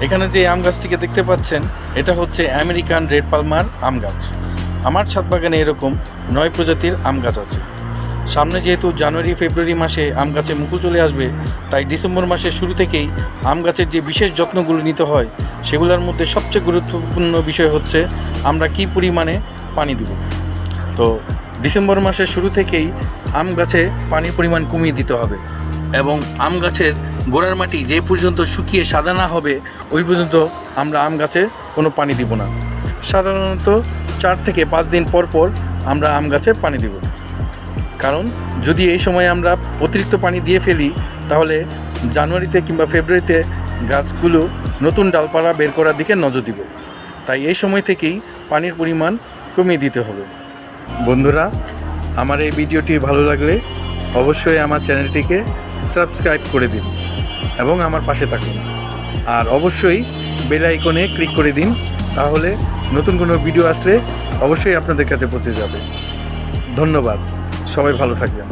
এখানে যে আম গাছটিকে দেখতে পাচ্ছেন এটা হচ্ছে আমেরিকান রেড পালমার আম গাছ। আমার ছাদ বাগানে এরকম 9 প্রজাতির আম গাছ আছে। সামনে যেহেতু জানুয়ারি ফেব্রুয়ারি মাসে আম গাছে মুকুল চলে আসবে, তাই ডিসেম্বর মাসের শুরু থেকেই আম গাছের যে বিশেষ যত্নগুলো নিতে হয় সেগুলোর মধ্যে সবচেয়ে গুরুত্বপূর্ণ বিষয় হচ্ছে আমরা কী পরিমাণে পানি দেব। তো ডিসেম্বর মাসের শুরু থেকেই আম গাছে পানির পরিমাণ কমিয়ে দিতে হবে এবং আম গাছের গোড়ার মাটি যে পর্যন্ত শুকিয়ে সাদা না হবে ওই পর্যন্ত আমরা আম গাছে কোনো পানি দিব না। সাধারণত 4 থেকে 5 দিন পর পর আমরা আম গাছে পানি দেব, কারণ যদি এই সময় আমরা অতিরিক্ত পানি দিয়ে ফেলি তাহলে জানুয়ারিতে কিংবা ফেব্রুয়ারিতে গাছগুলো নতুন ডালপালা বের করার দিকে নজর দিবে। তাই এই সময় থেকেই পানির পরিমাণ কমিয়ে দিতে হবে। বন্ধুরা, আমার এই ভিডিওটি ভালো লাগলে অবশ্যই আমার চ্যানেলটিকে সাবস্ক্রাইব করে দিন এবং আমার পাশে থাকুন, আর অবশ্যই বেল আইকনে ক্লিক করে দিন, তাহলে নতুন কোনো ভিডিও আসলে অবশ্যই আপনাদের কাছে পৌঁছে যাবে। ধন্যবাদ, সবাই ভালো থাকবেন।